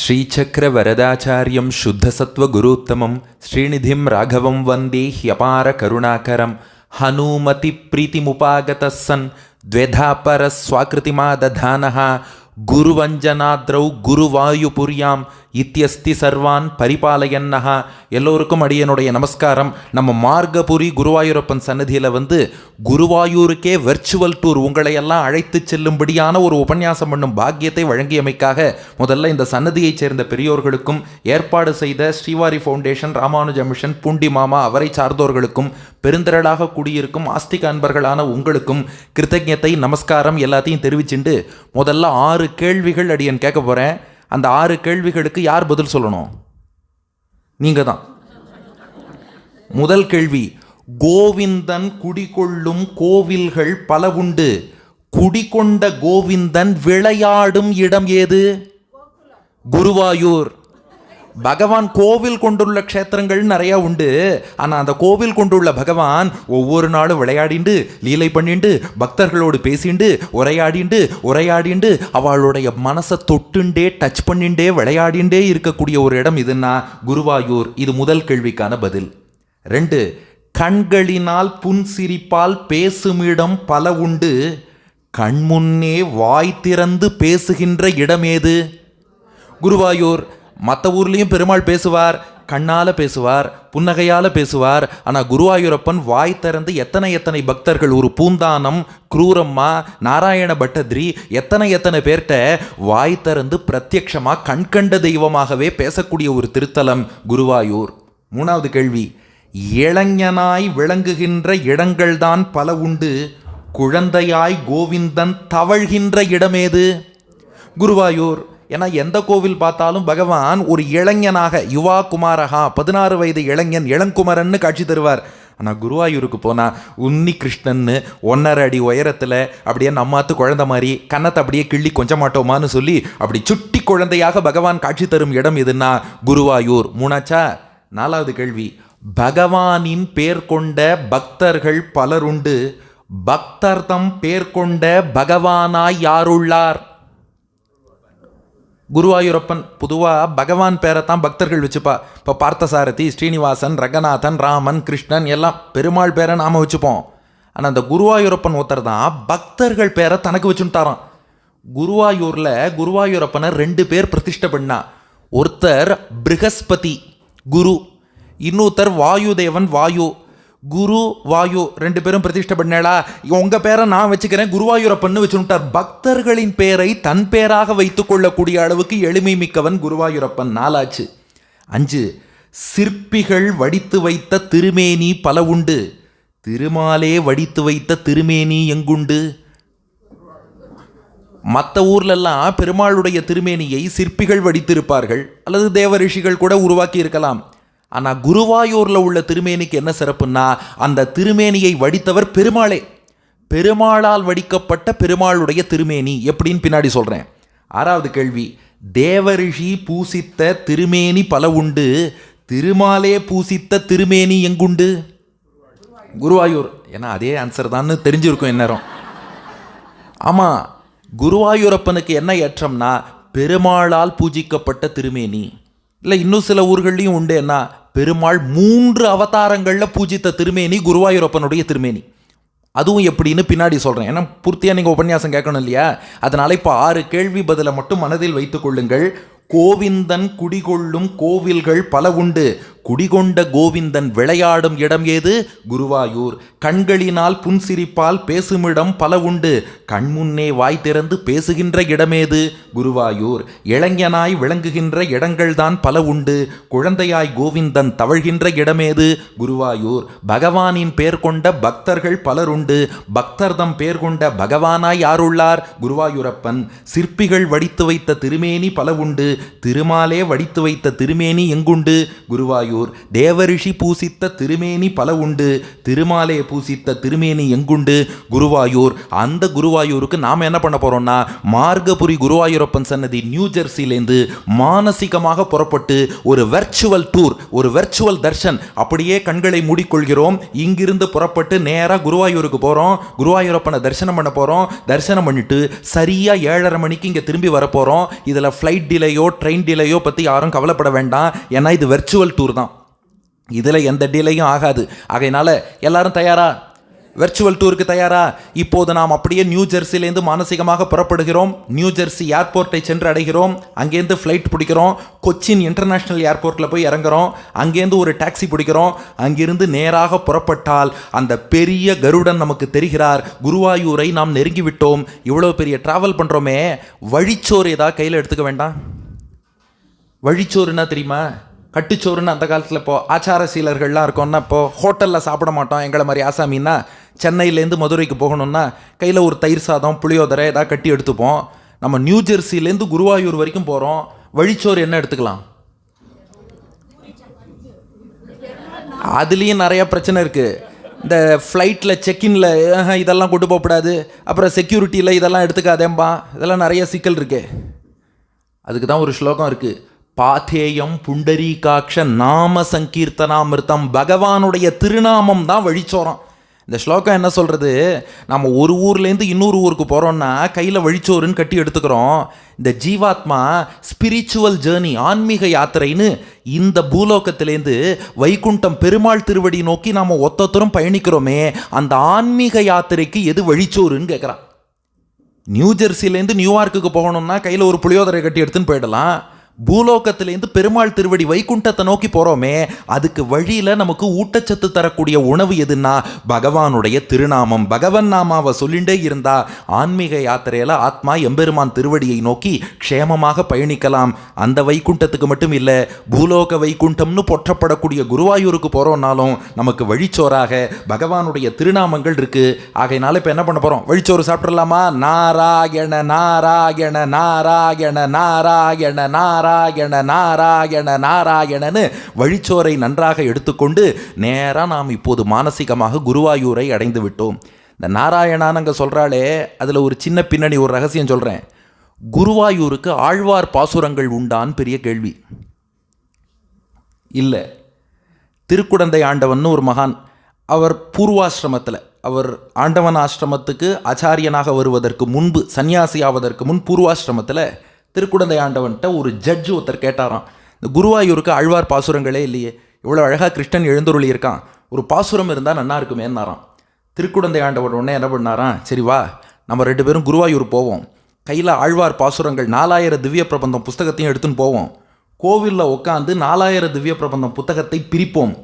श्रीचक्रवरदाचार्यं शुद्धसत्त्वगुरूत्तमं श्रीनिधिं राघवं वन्दे ह्यपारकरुणाकरं हनूमतिप्रीतिमुपागतः सन् द्वेधा परस्वाकृतिमादधानः குருவஞ்சனாத்ரௌ குருவாயுபுரியாம் இத்தியஸ்தி சர்வான் பரிபாலயன்னஹா. எல்லோருக்கும் அடியனுடைய நமஸ்காரம். நம்ம மார்கபுரி குருவாயூரப்பன் சன்னதியில் குருவாயூருக்கே வெர்ச்சுவல் டூர் உங்களை எல்லாம் அழைத்து செல்லும்படியான ஒரு உபன்யாசம் பண்ணும் பாக்கியத்தை வழங்கியமைக்காக முதல்ல இந்த சன்னதியைச் சேர்ந்த பெரியோர்களுக்கும் ஏற்பாடு செய்த ஸ்ரீவாரி ஃபவுண்டேஷன், ராமானுஜ மிஷன், பூண்டி மாமா அவரை சார்ந்தோர்களுக்கும் பெருந்திரளாக கூடியிருக்கும் ஆஸ்திக அன்பர்களான உங்களுக்கும் கிருத்தஜ்ஞத்தை நமஸ்காரம் எல்லாத்தையும் தெரிவிச்சுண்டு முதல்ல 6 கேள்விகள் அடியன் கேட்க போகிறேன். அந்த 6 கேள்விகளுக்கு யார் பதில் சொல்லணும்? நீங்கள் தான். முதல் கேள்வி, கோவிந்தன் குடிகொள்ளும் கோவில்கள் பல உண்டு. குடிகொண்ட கோவிந்தன் விளையாடும் இடம் ஏது? குருவாயூர். பகவான் கோவில் கொண்டுள்ள க்ஷேத்திரங்கள் நிறையா உண்டு. ஆனால் அந்த கோவில் கொண்டுள்ள பகவான் ஒவ்வொரு நாளும் விளையாடிண்டு லீலை பண்ணிண்டு பக்தர்களோடு பேசிண்டு உரையாடிண்டு அவளுடைய மனசை தொட்டுண்டே டச் பண்ணிண்டே விளையாடிண்டே இருக்கக்கூடிய ஒரு இடம் இதுன்னா குருவாயூர். இது முதல் கேள்விக்கான பதில். 2, கண்களினால் புன்சிரிப்பால் பேசுமிடம் பல உண்டு. கண்முன்னே வாய் திறந்து பேசுகின்ற இடம் ஏது? குருவாயூர். மற்ற ஊர்லேயும் பெருமாள் பேசுவார், கண்ணால் பேசுவார், புன்னகையால் பேசுவார். ஆனால் குருவாயூரப்பன் வாய் திறந்து எத்தனை பக்தர்கள், ஒரு பூந்தானம், குரூரம்மா, நாராயண பட்டத்ரி, எத்தனை பேர்கிட்ட வாய் திறந்து பிரத்யக்ஷமாக கண்கண்ட தெய்வமாகவே பேசக்கூடிய ஒரு திருத்தலம் குருவாயூர். 3வது கேள்வி, இளைஞனாய் விளங்குகின்ற இடங்கள்தான் பல உண்டு. குழந்தையாய் கோவிந்தன் தவழ்கின்ற இடமேது? குருவாயூர். ஏன்னா எந்த கோவில் பார்த்தாலும் பகவான் ஒரு இளைஞனாக, யுவா குமாரகா, 16 வயது இளைஞன், இளங்குமரன்னு காட்சி தருவார். ஆனால் குருவாயூருக்கு போனால் உன்னி கிருஷ்ணன்னு 1.5 அடி உயரத்தில் அப்படியே நம்மாத்து குழந்தை மாதிரி கன்னத்தை அப்படியே கிள்ளி கொஞ்சம் மாட்டோமான்னு சொல்லி அப்படி சுட்டி குழந்தையாக பகவான் காட்சி தரும் இடம் எதுன்னா குருவாயூர். 3ஆச்சா? 4வது கேள்வி, பகவானின் பேர் கொண்ட பக்தர்கள் பலருண்டு. பக்தர்தம் பேர் கொண்ட பகவானாய் யாருள்ளார்? குருவாயூரப்பன். பொதுவாக பகவான் பேரை தான் பக்தர்கள் வச்சுப்பா. இப்போ பார்த்தசாரதி, ஸ்ரீனிவாசன், ரங்கநாதன், ராமன், கிருஷ்ணன் எல்லாம் பெருமாள் பேரை நாம் வச்சுப்போம். ஆனால் அந்த குருவாயூரப்பன் ஒருத்தர் தான் பக்தர்கள் பேரை தனக்கு வச்சுட்டாரான். குருவாயூரில் குருவாயூரப்பனை 2 பேர் பிரதிஷ்டை பண்ணா. ஒருத்தர் ப்ரஹஸ்பதி குரு, இன்னொருத்தர் வாயுதேவன் வாயு. குரு வாயு 2 பேரும் பிரதிஷ்டை பண்ணேளா, உங்கள் பேரை நான் வச்சுக்கிறேன், குருவாயூரப்பன்னு வச்சுட்டார். பக்தர்களின் பேரை தன் பேராக வைத்துக் கொள்ளக்கூடிய அளவுக்கு எளிமை மிக்கவன் குருவாயூரப்பன். 4ஆச்சு. 5, சிற்பிகள் வடித்து வைத்த திருமேனி பல உண்டு. திருமாலே வடித்து வைத்த திருமேனி எங்குண்டு? மற்ற ஊர்லெல்லாம் பெருமாளுடைய திருமேனியை சிற்பிகள் வடித்திருப்பார்கள், அல்லது தேவ ரிஷிகள் கூட உருவாக்கி இருக்கலாம். ஆனால் குருவாயூரில் உள்ள திருமேனிக்கு என்ன சிறப்புன்னா, அந்த திருமேனியை வடித்தவர் பெருமாளே. பெருமாளால் வடிக்கப்பட்ட பெருமாளுடைய திருமேனி எப்படின்னு பின்னாடி சொல்கிறேன். 6வது கேள்வி, தேவரிஷி பூசித்த திருமேனி பல உண்டு. திருமாலே பூசித்த திருமேனி எங்குண்டு? குருவாயூர். ஏன்னா அதே ஆன்சர் தான் தெரிஞ்சிருக்கும் இந்நேரம். ஆமாம், குருவாயூரப்பனுக்கு என்ன ஏற்றம்னா பெருமாளால் பூஜிக்கப்பட்ட திருமேனி. இல்லை, இன்னும் சில ஊர்கள்லையும் உண்டு. என்ன, பெருமாள் 3 அவதாரங்களில் பூஜித்த திருமேனி குருவாயூரப்பனுடைய திருமேனி. அதுவும் எப்படின்னு பின்னாடி சொல்கிறேன். ஏன்னா பூர்த்தியாக நீங்கள் உபன்யாசம் கேட்கணும் இல்லையா? அதனால் இப்போ 6 கேள்வி பதிலை மட்டும் மனதில் வைத்துக் கொள்ளுங்கள். கோவிந்தன் குடிகொள்ளும் கோவில்கள் பல உண்டு. குடிகொண்ட கோவிந்தன் விளையாடும் இடம் ஏது? குருவாயூர். கண்களினால் புன்சிரிப்பால் பேசுமிடம் பல உண்டு. கண்முன்னே வாய் திறந்து பேசுகின்ற இடமேது? குருவாயூர். இளைஞனாய் விளங்குகின்ற இடங்கள்தான் பல உண்டு. குழந்தையாய் கோவிந்தன் தவழ்கின்ற இடமேது? குருவாயூர். பகவானின் பேர் கொண்ட பக்தர்கள் பலருண்டு. பக்தர்தம் பேர் கொண்ட பகவானாய் யாருள்ளார்? குருவாயூரப்பன். சிற்பிகள் வடித்து வைத்த திருமேனி பல உண்டு. திருமாலே வடித்து வைத்த திருமேனி எங்குண்டு? குருவாயூர். குருவாயூர். தேவரிஷி பூசித்த திருமேனி பல உண்டு, திருமாலே பூசித்த திருமேனி எங்குண்டு? குருவாயூர். அந்த குருவாயூருக்கு நாம் என்ன பண்ண போகிறோம்னா, மார்கபுரி குருவாயூரப்பன் சன்னதி நியூ ஜெர்சிலேருந்து மானசீகமாக புறப்பட்டு ஒரு வெர்ச்சுவல் டூர், ஒரு வெர்ச்சுவல் தர்ஷன், அப்படியே கண்களை மூடிக்கொள்கிறோம். இங்கிருந்து புறப்பட்டு நேராக குருவாயூருக்கு போகிறோம். குருவாயூரப்பனை தரிசனம் பண்ண போகிறோம். தரிசனம் பண்ணிட்டு சரியாக 7:30 மணிக்கு இங்கே திரும்பி வரப்போகிறோம். இதில் ஃப்ளைட் டிலேயோ ட்ரெயின் டிலேயோ பற்றி யாரும் கவலைப்பட வேண்டாம். ஏன்னா இது வெர்ச்சுவல் டூர் தான், இதில் எந்த டிலேயும் ஆகாது. ஆகையினால எல்லாரும் தயாரா? வெர்ச்சுவல் டூருக்கு தயாரா? இப்போது நாம் அப்படியே நியூ ஜெர்சிலேருந்து மானசீகமாக புறப்படுகிறோம். நியூ ஜெர்சி ஏர்போர்ட்டை சென்று அடைகிறோம். அங்கேருந்து ஃப்ளைட் பிடிக்கிறோம். கொச்சின் இன்டர்நேஷ்னல் ஏர்போர்ட்டில் போய் இறங்குறோம். அங்கேருந்து ஒரு டாக்ஸி பிடிக்கிறோம். அங்கிருந்து நேராக புறப்பட்டால் அந்த பெரிய கருடன் நமக்கு தெரிகிறார். குருவாயூரை நாம் நெருங்கிவிட்டோம். இவ்வளோ பெரிய ட்ராவல் பண்ணுறோமே, வழிச்சோறு ஏதாவது கையில் எடுத்துக்க வேண்டாம்? வழிச்சோறுனா தெரியுமா? கட்டுச்சோறுன்னு அந்த காலத்தில் இப்போ ஆச்சார சீலர்கள்லாம் இருக்கோம்னா, இப்போது ஹோட்டலில் சாப்பிட மாட்டோம் எங்களை மாதிரி ஆசாமின்னா. சென்னையிலேருந்து மதுரைக்கு போகணுன்னா கையில் ஒரு தயிர் சாதம் புளியோதரை ஏதாவது கட்டி எடுத்துப்போம். நம்ம நியூ ஜெர்சிலேருந்து குருவாயூர் வரைக்கும் போகிறோம். வழிச்சோறு என்ன எடுத்துக்கலாம்? அதுலேயும் நிறையா பிரச்சனை இருக்குது. இந்த ஃப்ளைட்டில் செக்இனில் இதெல்லாம் கொண்டு போகக்கூடாது, அப்புறம் செக்யூரிட்டியில் இதெல்லாம் எடுத்துக்காதேம்பா, இதெல்லாம் நிறைய சிக்கல் இருக்கு. அதுக்கு தான் ஒரு ஸ்லோகம் இருக்குது, பாத்தேயம் புண்டரீகாட்ச நாம சங்கீர்த்தனாமிர்தம். பகவானுடைய திருநாமம் தான் வழிச்சோரம். இந்த ஸ்லோகம் என்ன சொல்கிறது, நம்ம ஒரு ஊர்லேருந்து இன்னொரு ஊருக்கு போகிறோன்னா கையில் வழிச்சோறுன்னு கட்டி எடுத்துக்கிறோம். இந்த ஜீவாத்மா ஸ்பிரிச்சுவல் ஜேர்னி, ஆன்மீக யாத்திரைன்னு இந்த பூலோகத்திலேருந்து வைகுண்டம் பெருமாள் திருவடி நோக்கி நாம் ஒத்தொத்தரும் பயணிக்கிறோமே, அந்த ஆன்மீக யாத்திரைக்கு எது வழிச்சோறுன்னு கேட்குறான். நியூ ஜெர்சிலேருந்து நியூயார்க்குக்கு போகணும்னா கையில் ஒரு புளியோதரை கட்டி எடுத்துன்னு போயிடலாம். பூலோகத்திலேருந்து பெருமாள் திருவடி வைகுண்டத்தை நோக்கி போகிறோமே, அதுக்கு வழியில் நமக்கு ஊட்டச்சத்து தரக்கூடிய உணவு எதுன்னா பகவானுடைய திருநாமம். பகவன் நாமாவை சொல்லிண்டே இருந்தா ஆன்மீக யாத்திரையில் ஆத்மா எம்பெருமான் திருவடியை நோக்கி க்ஷேமமாக பயணிக்கலாம். அந்த வைகுண்டத்துக்கு மட்டும் இல்லை, பூலோக வைகுண்டம்னு போற்றப்படக்கூடிய குருவாயூருக்கு போகிறோம்னாலும் நமக்கு வழிச்சோறாக பகவானுடைய திருநாமங்கள் இருக்குது. ஆகையினால இப்போ என்ன பண்ண போகிறோம்? வழிச்சோறு சாப்பிட்றலாமா? நாராயண நாராயண நாராயண நாராயண நாராயண நாராயண நாராயணன்னு வழிச்சோரை நன்றாக எடுத்துக்கொண்டு நேராக நாம் இப்போது மானசீகமாக குருவாயூரை அடைந்து விட்டோம். இந்த நாராயணான்னு அங்கே சொல்கிறாளே, அதில் ஒரு சின்ன பின்னணி, ஒரு ரகசியம் சொல்கிறேன். குருவாயூருக்கு ஆழ்வார் பாசுரங்கள் உண்டான்னு பெரிய கேள்வி இல்லை. திருக்குடந்தை ஆண்டவன் ஒரு மகான், அவர் பூர்வாசிரமத்தில், அவர் ஆண்டவன் ஆசிரமத்துக்கு ஆச்சாரியனாக வருவதற்கு முன்பு, சன்னியாசி ஆவதற்கு முன் பூர்வாசிரமத்தில் திருக்குடந்தை ஆண்டவன்கிட்ட ஒரு ஜட்ஜு ஒருத்தர் கேட்டாராம், இந்த குருவாயூருக்கு ஆழ்வார் பாசுரங்களே இல்லையே, இவ்வளோ அழகாக கிருஷ்ணன் எழுந்தருளி இருக்கான், ஒரு பாசுரம் இருந்தால் நல்லா இருக்குமேன்னாராம். திருக்குடந்தை ஆண்டவன் உடனே என்ன பண்ணாராம், சரி வா நம்ம 2 பேரும் குருவாயூர் போவோம், கையில் ஆழ்வார் பாசுரங்கள் 4000 திவ்ய பிரபந்தம் புஸ்தகத்தையும் எடுத்துன்னு போவோம், கோவிலில் உட்காந்து 4000 திவ்ய பிரபந்தம் புத்தகத்தை பிரிப்போம்,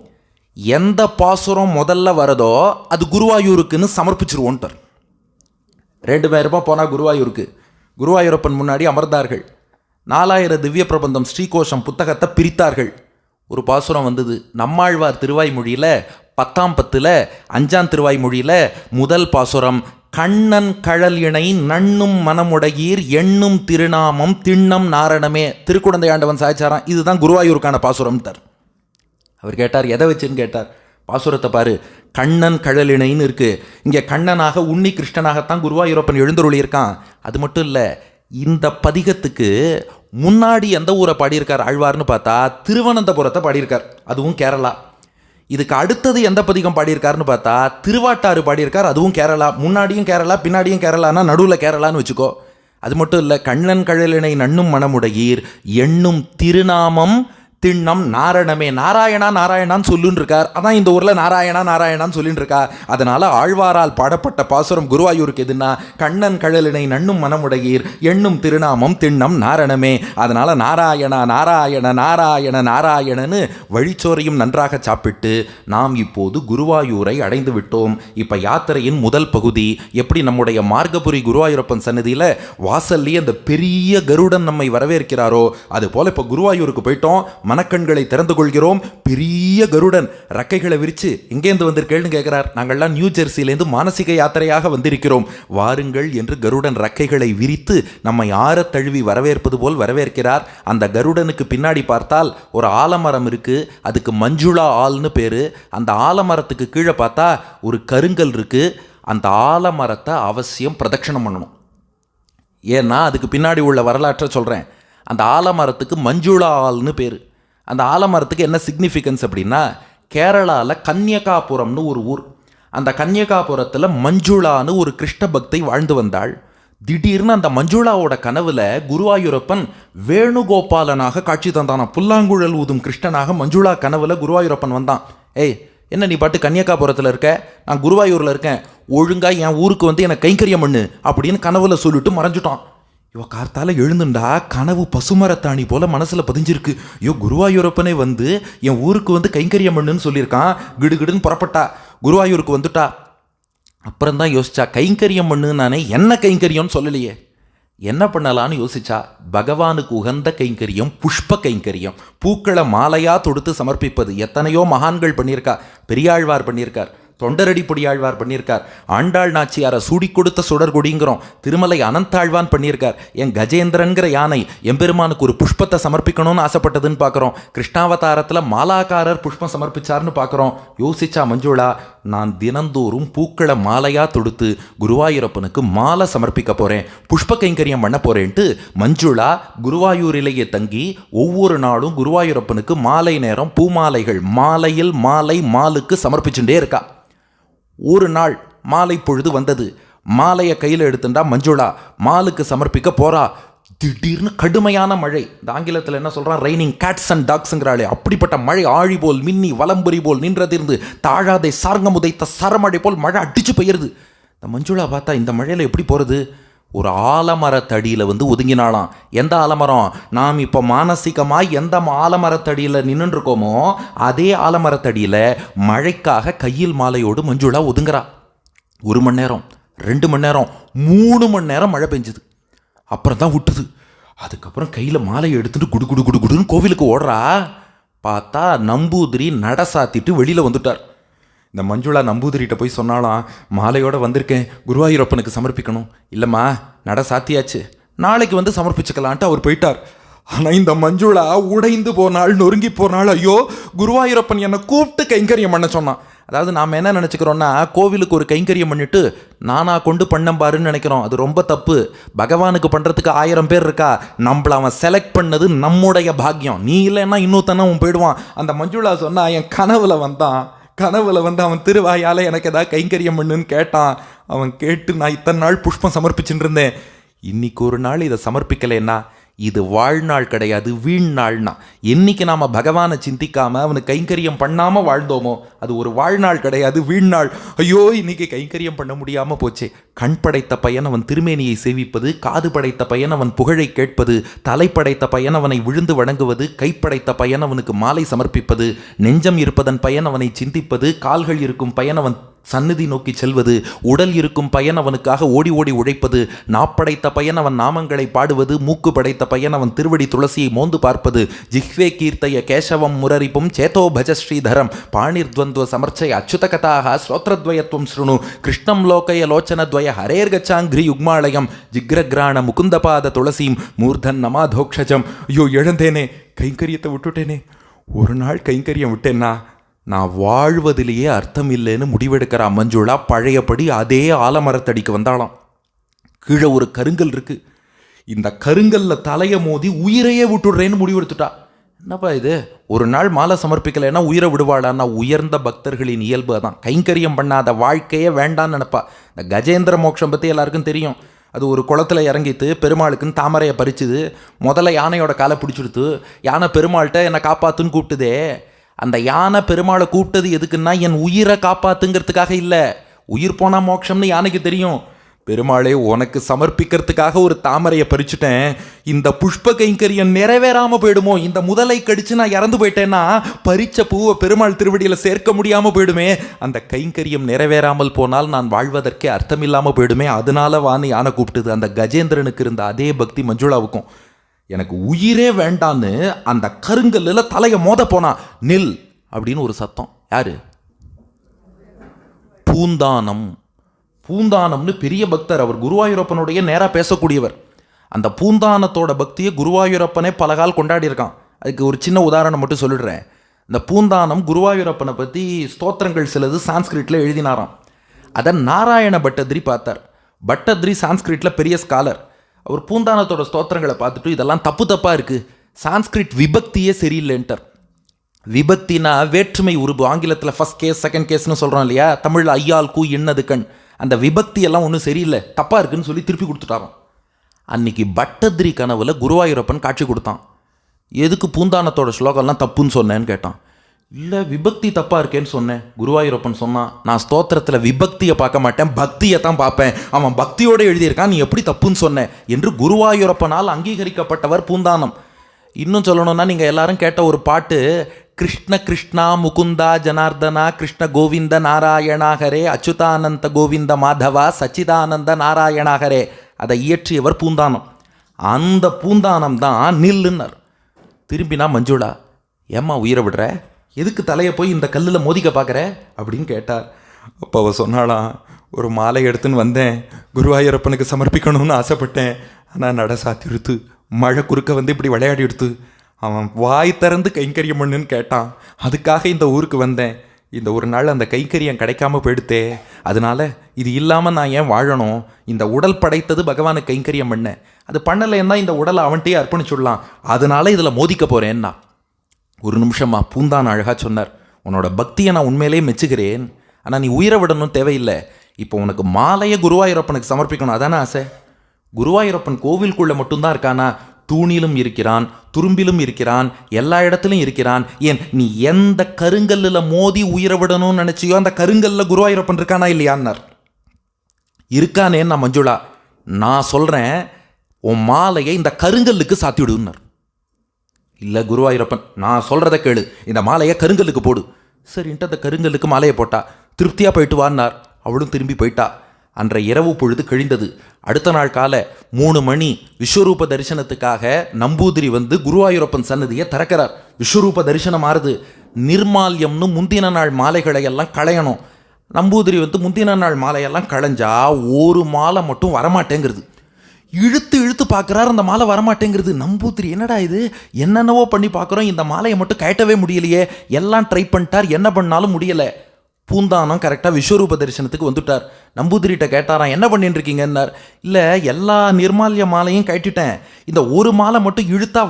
எந்த பாசுரம் முதல்ல வரதோ அது குருவாயூருக்குன்னு சமர்ப்பிச்சிருவோன்ட்டார். 2000 போனால் குருவாயூருக்கு. குருவாயூரப்பன் முன்னாடி அமர்ந்தார்கள். 4000 திவ்ய பிரபந்தம் ஸ்ரீகோஷம் புத்தகத்தை பிரித்தார்கள். ஒரு பாசுரம் வந்தது. நம்மாழ்வார் திருவாய்மொழியில் 10ஆம் பத்தில் 5ஆம் திருவாய்மொழியில் முதல் பாசுரம், கண்ணன் கழல் இணை நண்ணும் மனமுடையீர் எண்ணும் திருநாமம் திண்ணம் நாரணமே. திருக்குடந்தை ஆண்டவன் சாய்ச்சாராம், இதுதான் குருவாயூருக்கான பாசுரம்ட்டார். அவர் கேட்டார், எதை வச்சுன்னு கேட்டார். பாசுரத்தை பாரு, கண்ணன் கழலிணைன்னு இருக்கு. இங்கே கண்ணனாக உன்னி கிருஷ்ணனாகத்தான் குருவாயூரப்பன் எழுந்தருளி இருக்கான். அது மட்டும் இல்லை, இந்த பதிகத்துக்கு முன்னாடி எந்த ஊரை பாடியிருக்கார் ஆழ்வார்னு பார்த்தா திருவனந்தபுரத்தை பாடியிருக்கார், அதுவும் கேரளா. இதுக்கு அடுத்தது எந்த பதிகம் பாடியிருக்காருன்னு பார்த்தா திருவாட்டாறு பாடியிருக்கார், அதுவும் கேரளா. முன்னாடியும் கேரளா, பின்னாடியும் கேரளானா நடுவில் கேரளான்னு வச்சுக்கோ. அது மட்டும் இல்லை, கண்ணன் கழலினை நண்ணும் மனமுடையீர் எண்ணும் திருநாமம் திண்ணம் நாரணமே. நாராயணா நாராயணான்னு சொல்லுன்னு இருக்கார். அதான் இந்த ஊரில் நாராயணா நாராயணான்னு சொல்லின்னு இருக்கா. அதனால் ஆழ்வாரால் பாடப்பட்ட பாசுரம் குருவாயூருக்கு எதுன்னா கண்ணன் கழலினை நண்ணும் மனமுடையீர் எண்ணும் திருநாமம் திண்ணம் நாரணமே. அதனால் நாராயணா நாராயண நாராயண நாராயணன்னு வழிச்சோரையும் நன்றாக சாப்பிட்டு நாம் இப்போது குருவாயூரை அடைந்து விட்டோம். இப்போ யாத்திரையின் முதல் பகுதி. எப்படி நம்முடைய மார்கபுரி குருவாயூரப்பன் சன்னதியில் வாசல்லே அந்த பெரிய கருடன் நம்மை வரவேற்கிறாரோ, அது போல் இப்போ குருவாயூருக்கு போயிட்டோம். மனக்கண்களை திறந்து கொள்கிறோம். பெரிய கருடன் ரக்கைகளை விரிச்சு எங்கேருந்து வந்திருக்கேன்னு கேட்கிறார். நாங்கள்லாம் நியூ ஜெர்சியிலேருந்து மானசீக யாத்திரையாக வந்திருக்கிறோம், வாருங்கள் என்று கருடன் ரக்கைகளை விரித்து நம்மை ஆற தழுவி வரவேற்பது போல் வரவேற்கிறார். அந்த கருடனுக்கு பின்னாடி பார்த்தால் ஒரு ஆலமரம் இருக்கு, அதுக்கு மஞ்சுளா ஆல்னு பேரு. அந்த ஆலமரத்துக்கு கீழே பார்த்தா ஒரு கருங்கல் இருக்கு. அந்த ஆலமரத்தை அவசியம் பிரதட்சணம் பண்ணணும். ஏன்னா அதுக்கு பின்னாடி உள்ள வரலாற்றை சொல்கிறேன். அந்த ஆலமரத்துக்கு மஞ்சுளா ஆல்னு பேர். அந்த ஆலமரத்துக்கு என்ன சிக்னிஃபிகன்ஸ் அப்படின்னா, கேரளாவில் கன்னியகாபுரம்னு ஒரு ஊர். அந்த கன்னியகாபுரத்தில் மஞ்சுளான்னு ஒரு கிருஷ்ண பக்தை வாழ்ந்து வந்தாள். திடீர்னு அந்த மஞ்சுளாவோட கனவுல குருவாயூரப்பன் வேணுகோபாலனாக காட்சி தந்தானா. புல்லாங்குழல் ஊதும் கிருஷ்ணனாக மஞ்சுளா கனவுல குருவாயூரப்பன் வந்தான். ஏய், என்ன நீ பாட்டு கன்னியகாபுரத்தில் இருக்க, நான் குருவாயூரில் இருக்கேன், ஒழுங்கா என் ஊருக்கு வந்து எனக்கு கைங்கரியம் பண்ணு அப்படின்னு கனவுல சொல்லிட்டு மறைஞ்சிட்டான். இவ கார்த்தால எழுந்துண்டா கனவு பசுமரத்தாணி போல மனசுல பதிஞ்சிருக்கு. ஐயோ, குருவாயூரப்பனே வந்து என் ஊருக்கு வந்து கைங்கரியம் பண்ணுன்னு சொல்லியிருக்கான். கிடுகிடுன்னு புறப்பட்டா, குருவாயூருக்கு வந்துட்டா. அப்புறம்தான் யோசிச்சா, கைங்கரியம் பண்ணு நானே, என்ன கைங்கரியம்னு சொல்லலையே, என்ன பண்ணலான்னு யோசிச்சா, பகவானுக்கு உகந்த கைங்கரியம் புஷ்ப கைங்கரியம், பூக்களை மாலையா தொடுத்து சமர்ப்பிப்பது. எத்தனையோ மகான்கள் பண்ணியிருக்கா. பெரியாழ்வார் பண்ணியிருக்கார், தொண்டரடிப்பொடியாழ்வார் பண்ணியிருக்கார், ஆண்டாள் நாச்சியாரை சூடி கொடுத்த சுடர்கொடிங்கிறோம், திருமலை அனந்தாழ்வான் பண்ணியிருக்கார். என் கஜேந்திரன்கிற யானை எம்பெருமானுக்கு ஒரு புஷ்பத்தை சமர்ப்பிக்கணும்னு ஆசைப்பட்டதுன்னு பார்க்குறோம். கிருஷ்ணாவதாரத்தில் மாலாக்காரர் புஷ்பம் சமர்ப்பிச்சார்னு பார்க்குறோம். யோசிச்சா மஞ்சுளா, நான் தினந்தோறும் பூக்களை மாலையாக தொடுத்து குருவாயூரப்பனுக்கு மாலை சமர்ப்பிக்க போகிறேன், புஷ்ப கைங்கரியம் பண்ண போகிறேன்ட்டு மஞ்சுளா குருவாயூரிலேயே தங்கி ஒவ்வொரு நாளும் குருவாயூரப்பனுக்கு மாலை நேரம் பூமாலைகள் மாலையில் மாலை மாலுக்கு சமர்ப்பிச்சுட்டே இருக்கா. ஒரு நாள் மாலை பொழுது வந்தது. மாலையை கையில் எடுத்துட்டா மஞ்சுளா மாலுக்கு சமர்ப்பிக்க போறா. திடீர்னு கடுமையான மழை. இந்த ஆங்கிலத்தில் என்ன சொல்றான், ரைனிங் கேட்ஸ் அண்ட் டாக்ஸுங்கிறாளே, அப்படிப்பட்ட மழை ஆழி போல் மின்னி வலம்புரி போல் நின்றதிருந்து தாழாதை சார்ங்கமுதைத்த சரமழை போல் மழை அடிச்சு பெய்யுது. இந்த மஞ்சுளா பார்த்தா இந்த மழையில் எப்படி போகிறது, ஒரு ஆலமரத்தடியில் வந்து ஒதுங்கினாலாம். எந்த ஆலமரம், நாம் இப்போ மானசீகமாக எந்த ஆலமரத்தடியில் நின்றுருக்கோமோ அதே ஆலமரத்தடியில் மழைக்காக கையில் மாலையோடு மஞ்சுளா ஒதுங்குறா. 1 மணி நேரம், 2 மணி நேரம், 3 மணி நேரம் மழை பெஞ்சுது. அப்புறம் தான் விட்டுது. அதுக்கப்புறம் கையில் மாலையை எடுத்துட்டு குடு குடு குடு குடுன்னு கோவிலுக்கு ஓடுறா. பார்த்தா நம்பூதிரி நட சாத்திட்டு வெளியில் வந்துட்டார். இந்த மஞ்சுளா நம்பூதிரிகிட்ட போய் சொன்னாலாம், மாலையோடு வந்திருக்கேன், குருவாயூரப்பனுக்கு சமர்ப்பிக்கணும். இல்லைம்மா, நட சாத்தியாச்சு, நாளைக்கு வந்து சமர்ப்பிச்சுக்கலான்ட்டு அவர் போயிட்டார். ஆனால் இந்த மஞ்சுளா உடைந்து போனாள், நொறுங்கி போனாள். ஐயோ, குருவாயூரப்பன் என்னை கூப்பிட்டு கைங்கரியம் பண்ண சொன்னான். அதாவது நாம் என்ன நினச்சிக்கிறோன்னா, கோவிலுக்கு ஒரு கைங்கரியம் பண்ணிட்டு நானாக கொண்டு பண்ணம் பாருன்னு நினைக்கிறோம். அது ரொம்ப தப்பு. பகவானுக்கு பண்ணுறதுக்கு 1000 பேர் இருக்கா, நம்மளை அவன் செலக்ட் பண்ணது நம்முடைய பாக்கியம். நீ இல்லைன்னா இன்னொருத்தனை அவன் போயிடுவான். அந்த மஞ்சுளா சொன்னா, என் கனவுல வந்தான், கனவுல வந்து அவன் திருவாயால் எனக்கு ஏதாவது கைங்கரியம் பண்ணுன்னு கேட்டான். அவன் கேட்டு நான் இத்தனை நாள் புஷ்பம் சமர்ப்பிச்சுட்டு இருந்தேன். இன்னைக்கு ஒரு நாள் இதை சமர்ப்பிக்கலைன்னா இது வாழ்நாள் கிடையாது, வீழ்நாள்னா. என்னைக்கு நாம் பகவானை சிந்திக்காமல் அவனுக்கு கைங்கரியம் பண்ணாமல் வாழ்ந்தோமோ அது ஒரு வாழ்நாள் கிடையாது, வீழ்நாள். ஐயோ, இன்னைக்கு கைங்கரியம் பண்ண முடியாமல் போச்சே. கண் படைத்த பையன் அவன் திருமேனியை சேவிப்பது, காது படைத்த பையன் அவன் புகழை கேட்பது, தலை படைத்த பையன் அவனை விழுந்து வணங்குவது, கைப்படைத்த பையன் அவனுக்கு மாலை சமர்ப்பிப்பது, நெஞ்சம் இருப்பதன் பையன் அவனை சிந்திப்பது, கால்கள் இருக்கும் பையன் அவன் சந்நிதி நோக்கி செல்வது, உடல் இருக்கும் பையன் அவனுக்காக ஓடி ஓடி உழைப்பது, நாப்படைத்த பையன் அவன் நாமங்களை பாடுவது, மூக்கு படைத்த பையன் அவன் திருவடி துளசியை மோந்து பார்ப்பது, ஜிஹ்வே கீர்த்தய கேசவம் முரரிப்பும் சேதோ பஜ ஸ்ரீதரம் பாணிர்த்வந்த்வ சமர்ச்சய அச்சுதகதாக ஸ்ரோத்ரத்வயத்வம் ஸ்ருணு கிருஷ்ணம் லோகய லோச்சனத்வய ஹரேர்கச்சாங்கிரி யுக்மாலயம் ஜிக்ரக்ராண முகுந்தபாத துளசீம் மூர்தன் நமாதோக்ஷஜம். ஐயோ, எழுந்தேனே, கைங்கரியத்தை விட்டுட்டேனே. ஒரு நாள் கைங்கரியம் விட்டேன்னா நான் வாழ்வதிலேயே அர்த்தம் இல்லைன்னு முடிவெடுக்கிற மஞ்சுளா பழையபடி அதே ஆலமரத்தடிக்கு வந்தாலாம். கீழே ஒரு கருங்கல் இருக்கு. இந்த கருங்கல்ல தலையை மோதி உயிரையே விட்டுடுறேன்னு முடிவெடுத்துட்டா. என்னப்பா இது, ஒரு நாள் மாலை சமர்ப்பிக்கலைன்னா உயிரை விடுவாளான்னா, உயர்ந்த பக்தர்களின் இயல்பு தான். கைங்கரியம் பண்ணாத வாழ்க்கையே வேண்டான்னு நினைப்பா. இந்த கஜேந்திர மோட்சம் பற்றி எல்லாருக்கும் தெரியும். அது ஒரு குளத்தில் இறங்கிட்டு பெருமாளுக்குன்னு தாமரையை பறிச்சுது. முதல்ல யானையோட காலை பிடிச்சிடுத்து. யானை பெருமாள்கிட்ட என்னை காப்பாத்துன்னு கூப்பிட்டுதே. அந்த யானை பெருமாளை கூப்பிட்டது எதுக்குன்னா, என் உயிரை காப்பாத்துங்கிறதுக்காக இல்லை. உயிர் போனால் மோட்சம்னு யானைக்கு தெரியும். பெருமாளே, உனக்கு சமர்ப்பிக்கிறதுக்காக ஒரு தாமரையை பறிச்சுட்டேன், இந்த புஷ்ப கைங்கரியம் நிறைவேறாமல் போயிடுமோ, இந்த முதலை கடிச்சு நான் இறந்து போயிட்டேன்னா பறிச்ச பூவை பெருமாள் திருவடியில் சேர்க்க முடியாமல் போயிடுமே, அந்த கைங்கரியம் நிறைவேறாமல் போனால் நான் வாழ்வதற்கே அர்த்தம் இல்லாமல் போயிடுமே, அதனால வான்னு யானை கூப்பிட்டுது. அந்த கஜேந்திரனுக்கு இருந்த அதே பக்தி மஞ்சுளாவுக்கும். எனக்கு உயிரே வேண்டான்னு அந்த கருங்கல்லில் தலையை மோத போனான். நில் அப்படின்னு ஒரு சத்தம். யாரு? பூந்தானம். பூந்தானம்னு பெரிய பக்தர். அவர் குருவாயூரப்பனுடைய நேராக பேசக்கூடியவர். அந்த பூந்தானத்தோட பக்தியை குருவாயூரப்பனே பலகால் கொண்டாடி இருக்கான். அதுக்கு ஒரு சின்ன உதாரணம் மட்டும் சொல்லிடுறேன். இந்த பூந்தானம் குருவாயூரப்பனை பற்றி ஸ்தோத்திரங்கள் சிலது சான்ஸ்கிரிட்டில் எழுதினாராம். அதை நாராயண பட்டத்ரி பார்த்தார். பட்டத்ரி சான்ஸ்கிரிட்டில் பெரிய ஸ்காலர். அவர் பூந்தானத்தோட ஸ்தோத்திரங்களை பார்த்துட்டு இதெல்லாம் தப்பு தப்பாக இருக்குது, சான்ஸ்கிரிட் விபக்தியே சரியில்லைன்ட்டார். விபக்தினா வேற்றுமை உருபு. ஆங்கிலத்தில் ஃபர்ஸ்ட் கேஸ் செகண்ட் கேஸ்னு சொல்கிறோம் இல்லையா, தமிழில் ஐயால் கூ இன்னது கண். அந்த விபக்தி எல்லாம் ஒன்றும் சரியில்லை, தப்பாக இருக்குன்னு சொல்லி திருப்பி கொடுத்துட்டாராம். அன்னைக்கு பட்டத்ரி கனவுல குருவாயூரப்பன் காட்சி கொடுத்தான். எதுக்கு பூந்தானத்தோட ஸ்லோகம்லாம் தப்புன்னு சொன்னேன்னு கேட்டான். இல்லை விபக்தி தப்பாக இருக்கேன்னு சொன்னேன். குருவாயூரப்பன் சொன்னான், நான் ஸ்தோத்திரத்தில் விபக்தியை பார்க்க மாட்டேன், பக்தியை தான் பார்ப்பேன். அவன் பக்தியோடு எழுதியிருக்கான், நீ எப்படி தப்புன்னு சொன்னேன் என்று குருவாயூரப்பனால் அங்கீகரிக்கப்பட்டவர் பூந்தானம். இன்னும் சொல்லணும்னா நீங்கள் எல்லாரும் கேட்ட ஒரு பாட்டு, கிருஷ்ண கிருஷ்ணா முகுந்தா ஜனார்தனா கிருஷ்ண கோவிந்த நாராயணாகரே அச்சுதானந்த கோவிந்த மாதவா சச்சிதானந்த நாராயணாகரே, அதை இயற்றியவர் பூந்தானம். அந்த பூந்தானம் தான் நில்லுன்னார். திரும்பினா மஞ்சுளா, ஏம்மா உயிரை விடுற, எதுக்கு தலையை போய் இந்த கல்லில் மோதிக்க பார்க்குற அப்படின்னு கேட்டார். அப்போ அவ சொன்னாலாம், ஒரு மாலை எடுத்துன்னு வந்தேன், குருவாயூரப்பனுக்கு சமர்ப்பிக்கணும்னு ஆசைப்பட்டேன். ஆனால் நட சாத்திடுத்து, மழை குறுக்க வந்து இப்படி விளையாடி எடுத்து, அவன் வாய் திறந்து கைங்கரியம் பண்ணுன்னு கேட்டான். அதுக்காக இந்த ஊருக்கு வந்தேன். இந்த ஒரு நாள் அந்த கைங்கரியம் கிடைக்காம போயிடுத்தே, அதனால இது இல்லாமல் நான் ஏன் வாழணும்? இந்த உடல் படைத்தது பகவானுக்கு கைங்கரியம் பண்ணேன், அது பண்ணலைன்னா இந்த உடலை அவன்கிட்டயே அர்ப்பணிச்சுடலாம், அதனால இதில் மோதிக்க போகிறேன்னா. ஒரு நிமிஷமா பூந்தான் அழகாக சொன்னார், உன்னோட பக்தியை நான் உண்மையிலேயே மெச்சுகிறேன், ஆனால் நீ உயிரை விடணும் தேவையில்லை. இப்போ உனக்கு மாலையை குருவாயூரப்பனுக்கு சமர்ப்பிக்கணும், அதானே ஆசை? குருவாயூரப்பன் கோவிலுக்குள்ளே மட்டும்தான் இருக்கானா? தூணிலும் இருக்கிறான், துரும்பிலும் இருக்கிறான், எல்லா இடத்துலையும் இருக்கிறான். ஏன் நீ எந்த கருங்கல்லில் மோதி உயிரை விடணும்னு நினச்சியோ அந்த கருங்கல்ல குருவாயூரப்பன் இருக்கானா இல்லையான்னார். இருக்கானேன்னு நான் மஞ்சுளா, நான் சொல்கிறேன், உன் மாலையை இந்த கருங்கல்லுக்கு சாத்திவிடுன்னார். இல்லை குருவாயூரப்பன், நான் சொல்கிறத கேளு, இந்த மாலையை கருங்கல்லுக்கு போடு. சரின்ட்டு அந்த கருங்கல்லுக்கு மாலையை போட்டா. திருப்தியாக போயிட்டு வான்னார். அவளும் திரும்பி போயிட்டா. அன்றைய இரவு பொழுது கழிந்தது. அடுத்த நாள் காலை 3 மணி விஸ்வரூப தரிசனத்துக்காக நம்பூதிரி வந்து குருவாயூரப்பன் சன்னதியை திறக்கிறார். விஸ்வரூப தரிசனம் ஆறுது. நிர்மால்யம்னு முந்தின நாள் மாலைகளை எல்லாம் களையணும். நம்பூதிரி வந்து முந்தின நாள் மாலையெல்லாம் களைஞ்சா ஒரு மாலை மட்டும் வரமாட்டேங்கிறது. இழுத்து இழுத்து பார்க்குறாரு, அந்த மாலை வரமாட்டேங்கிறது. நம்பூதிரி, என்னடா இது, என்னென்னவோ பண்ணி பார்க்குறோம், இந்த மாலையை மட்டும் கயட்டவே முடியலையே, எல்லாம் ட்ரை பண்ணிட்டார், என்ன பண்ணாலும் முடியலை. பூந்தானம் கரெக்டாக விஸ்வரூப தரிசனத்துக்கு வந்துட்டார். நம்பூதிரிட்ட கேட்டாராம், என்ன பண்ணிட்டு இருக்கீங்கன்னார். இல்லை, எல்லா நிர்மால்ய மாலையும் கட்டிட்டேன், இந்த ஒரு மாலை மட்டும் இழுத்தா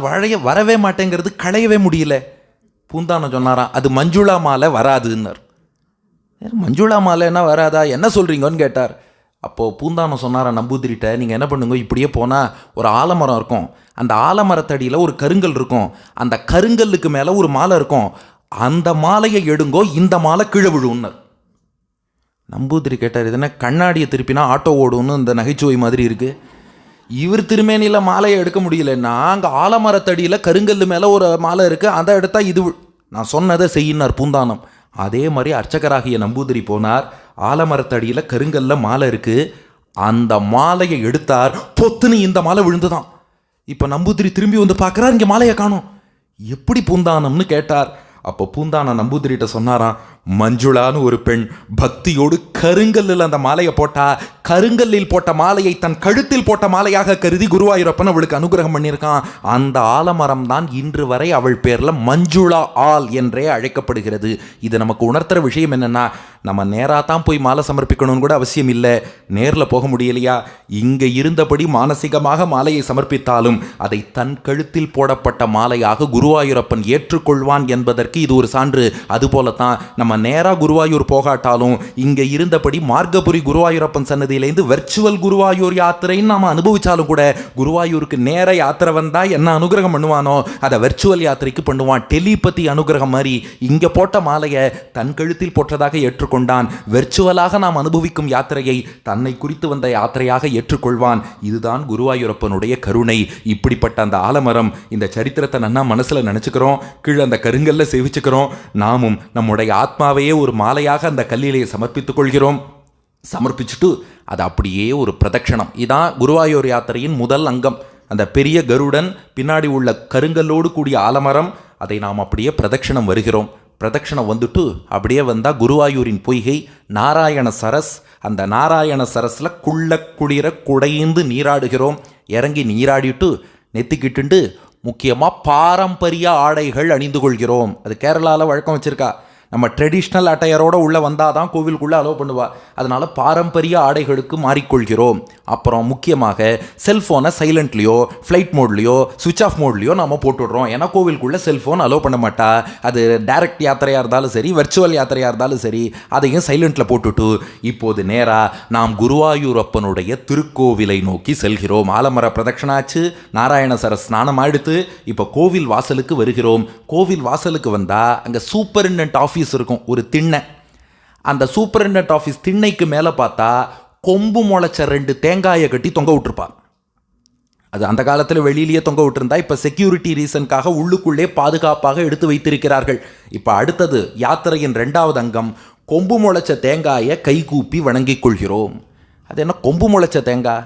வரவே மாட்டேங்கிறது, களையவே முடியல. பூந்தானம் சொன்னாராம், அது மஞ்சுளா மாலை வராதுன்னார். மஞ்சுளா மாலைன்னா வராதா, என்ன சொல்கிறீங்கன்னு கேட்டார். அப்போது பூந்தானம் சொன்னாராம் நம்பூதிரிட்ட, நீங்கள் என்ன பண்ணுங்க, இப்படியே போனால் ஒரு ஆலமரம் இருக்கும், அந்த ஆலமரத்தடியில் ஒரு கருங்கல் இருக்கும், அந்த கருங்கல்லுக்கு மேலே ஒரு மாலை இருக்கும், அந்த மாலையை எடுங்கோ, இந்த மாலை கீழே விழுன்னார். நம்பூதிரி கேட்டார், இது என்ன கண்ணாடியை திருப்பினா ஆட்டோ ஓடுன்னு இந்த நகைச்சுவை மாதிரி இருக்குது. இவர் திருமேனியில் மாலையை எடுக்க முடியலன்னா அங்கே ஆலமரத்தடியில் கருங்கல் மேலே ஒரு மாலை இருக்குது, அதை எடுத்தால் இது நான் சொன்னதை செய்யினார் பூந்தானம். அதே மாதிரி அர்ச்சகராகிய நம்பூதிரி போனார். ஆலமரத்தடியில் கருங்கல்ல மாலை இருக்குது, அந்த மாலையை எடுத்தார். பொத்துன்னு இந்த மாலை விழுந்துதான். இப்போ நம்பூதிரி திரும்பி வந்து பார்க்குறார், இங்கே மாலையை காணோம். எப்படி பூந்தானம்னு கேட்டார். அப்போ பூந்தானம் நம்பூதிரிட்ட சொன்னாராம், மஞ்சுளான்னு ஒரு பெண் பக்தியோடு கருங்கல்லில் அந்த மாலையை போட்டா, கருங்கல்லில் போட்ட மாலையை தன் கழுத்தில் போட்ட மாலையாக கருதி குருவாயூரப்பன் அவளுக்கு அனுகிரகம் பண்ணியிருக்கான். அந்த ஆலமரம் தான் இன்று வரை அவள் பேரில் மஞ்சுளா ஆல் என்றே அழைக்கப்படுகிறது. இது நமக்கு உணர்த்துற விஷயம் என்னென்னா, நம்ம நேராக தான் போய் மாலை சமர்ப்பிக்கணும்னு கூட அவசியம் இல்லை. நேரில் போக முடியலையா, இங்கே இருந்தபடி மானசீகமாக மாலையை சமர்ப்பித்தாலும் அதை தன் கழுத்தில் போடப்பட்ட மாலையாக குருவாயூரப்பன் ஏற்றுக்கொள்வான் என்பதற்கு இது ஒரு சான்று. அதுபோலத்தான் நம்ம நேராக குருவாயூர் போகாட்டாலும் இங்கே இருந்தபடி மார்கபுரி குருவாயூரப்பன் சன்னதியிலேருந்து வெர்ச்சுவல் குருவாயூர் யாத்திரைன்னு நாம் அனுபவிச்சாலும் கூட, குருவாயூருக்கு நேர யாத்திரை வந்தால் என்ன அனுகிரகம் பண்ணுவானோ அதை வெர்ச்சுவல் யாத்திரைக்கு பண்ணுவான். டெலிபதி அனுகிரகம் மாதிரி இங்கே போட்ட மாலையை தன் கழுத்தில் போட்டதாக ஏற்றுக்கொண்டான். வெர்ச்சுவலாக நாம் அனுபவிக்கும் யாத்திரையை தன்னை குறித்து வந்த யாத்திரையாக ஏற்றுக்கொள்வான். இதுதான் குருவாயூரப்பனுடைய கருணை. இப்படிப்பட்ட அந்த ஆலமரம், இந்த சரித்திரத்தை நன்னா மனசில் நினச்சிக்கிறோம், கீழே அந்த கருங்கல்ல சேவிச்சுக்கிறோம். நாமும் நம்முடைய ஆத்மாவையே ஒரு மாலையாக அந்த கல்லிலே சமர்ப்பித்துக் கொள்கிறோம். சமர்ப்பிச்சுட்டு அது அப்படியே ஒரு பிரதட்சணம். இதான் குருவாயூர் யாத்திரையின் முதல் அங்கம். அந்த பெரிய கருடன், பின்னாடி உள்ள கருங்கல்லோடு கூடிய ஆலமரம், அதை நாம் அப்படியே பிரதட்சணம் வருகிறோம். பிரதட்சணம் வந்துட்டு அப்படியே வந்தால் குருவாயூரின் பொய்கை, நாராயண சரஸ். அந்த நாராயண சரஸில் குளிர குடைந்து நீராடுகிறோம். இறங்கி நீராடிட்டு நெத்திக்கிட்டுண்டு முக்கியமாக பாரம்பரிய ஆடைகள் அணிந்து கொள்கிறோம். அது கேரளாவில் வழக்கம் வச்சுருக்கா. நம்ம ட்ரெடிஷ்னல் அட்டையரோடு உள்ளே வந்தால் தான் கோவிலுக்குள்ளே அலோவ் பண்ணுவா. அதனால் பாரம்பரிய ஆடைகளுக்கு மாறிக்கொள்கிறோம். அப்புறம் முக்கியமாக செல்ஃபோனை சைலண்ட்லேயோ ஃப்ளைட் மோட்லேயோ சுவிட்ச் ஆஃப் மோட்லேயோ நம்ம போட்டுடுறோம். ஏன்னா கோவிலுக்குள்ளே செல்ஃபோன் அலோவ் பண்ண மாட்டா. அது டைரக்ட் யாத்திரையாக இருந்தாலும் சரி, வெர்ச்சுவல் யாத்திரையாக இருந்தாலும் சரி, அதையும் சைலண்ட்டில் போட்டுட்டு இப்போது நேராக நாம் குருவாயூரப்பனுடைய திருக்கோவிலை நோக்கி செல்கிறோம். ஆலமர பிரதட்சணாச்சு, நாராயண சரஸ் ஸ்நானம் ஆயிடுத்து. இப்போ கோவில் வாசலுக்கு வருகிறோம். கோவில் வாசலுக்கு வந்தால் அங்கே சூப்பரிண்டென்ட் ஆஃபீஸ் இருக்கும், ஒரு திண்ணை. அந்த சூப்பரிண்டென்ட் ஆஃபீஸ் திண்ணைக்கு மேலே பார்த்தா கொம்பு முளைச்ச 2 தேங்காயை கட்டி தொங்க விட்டுருப்பார். அது அந்த காலத்தில் வெளியிலேயே தொங்க விட்டுருந்தா, இப்போ செக்யூரிட்டி ரீசனுக்காக உள்ளுக்குள்ளே பாதுகாப்பாக எடுத்து வைத்திருக்கிறார்கள். இப்போ அடுத்தது யாத்திரையின் 2வது அங்கம், கொம்பு முளைச்ச தேங்காயை கைகூப்பி வணங்கிக் கொள்கிறோம். அது என்ன கொம்பு முளைச்ச தேங்காய்?